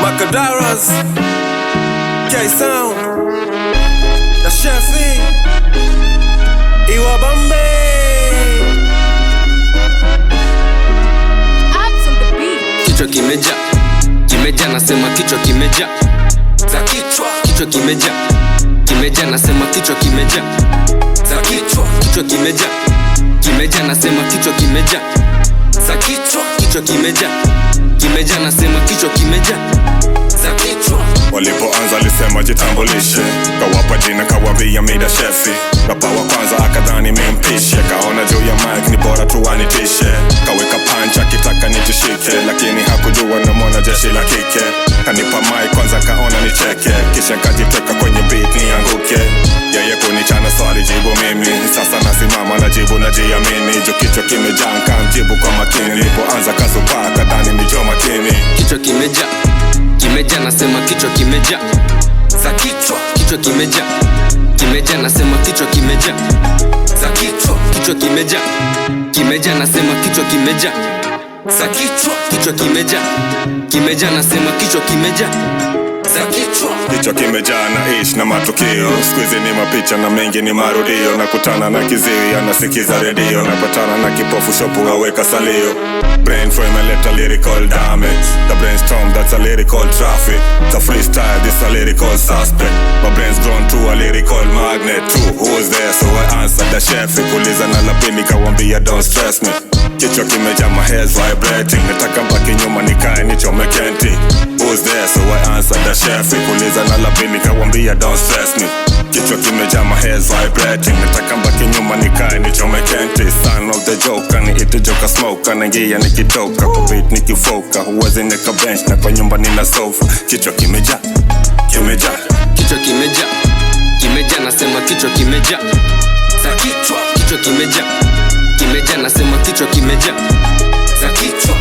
Macadaras, K-Sound, na Shefi, Iwa Bambe. Kichwa kimeja nasema kichwa kimeja. Za kichwa Kimeja nasema kichwa kimeja. za kichwa Kimeja nasema kichwa kimeja. za kichwa Kimeja nasema kichwa kimeja. za kichwa. Walipoanza alisema jitambulishe, kawapa jina kawambia mida Shefi. Rapa wa kwanza akadhani mimpishe, kaona juu ya mic ni bora tu anitishe. Kaweka punch akitaka nijishike, lakini hakujua na mwana jeshi la kike. Kanipa mic kwanza kaona nicheke, kisha kajiteka kwenye beat nianguke. Yeye kunichana swali jibu mimi, sasa nasimama najibu najiamini. Jo kichwa kimejaa nkamjibu kwa makini, nilipoanza kazupa kadhani nijo makini. Kichwa kimeja nasema kichwa kimeja. Za kichwa Kimeja nasema kichwa kimeja. za kichwa Kimeja nasema kichwa kimeja. za kichwa Kimeja nasema kichwa kimeja. za kichwa. Kichwa kimejaa na ish na matukio, squeeze ni mapicha na mengi ni marudio. Nakutana na kiziwi anasikiza redio, napatana na kipofu shopu aweka salio. Brain frame aleta lyrical damage, the brainstorm that's a lyrical traffic. It's a freestyle, this a lyrical suspect. My brain's grown to a lyrical magnet too. Who's there? So I answered the chef. Kuliza na lapini kawambia don't stress me. Kichwa kimejaa, my hair's vibrating, nataka mbaki nyuma nikae nichome kenti. Who's there? So I answered the chef. Kuliza na lapini kawambia don't stress me. Kichwa kimejaa, my hair's vibrating, nataka mbaki nyuma nikae nichome kenti. Son of the joker, ni ite joka smoke, anaingia nikitoka kwa beat nikifoka. Huwezi neka bench na kwa nyumba nina sofa. Kichwa kimejaa Kimeja nasema kichwa kimeja. za kichwa Kimeja nasema kichwa kimeja. za kichwa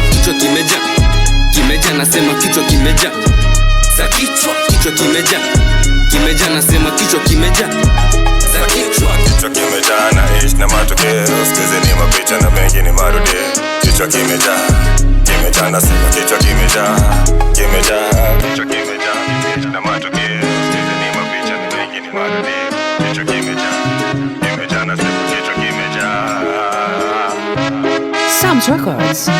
Kimeja nasema kichwa kimeja. za kichwa Kimeja nasema kichwa kimeja. za kichwa. Kichwa kimejaa na ish na matukio, squeeze ni mapicha na mengi ni marudio. Kichwa kimejaa nasema kichwa kimejaa. Kichwa kimejaa ish na matukio, squeeze ni mapicha na mengi ni marudio. Kichwa kimejaa nasema kichwa kimejaa. Sam's Records.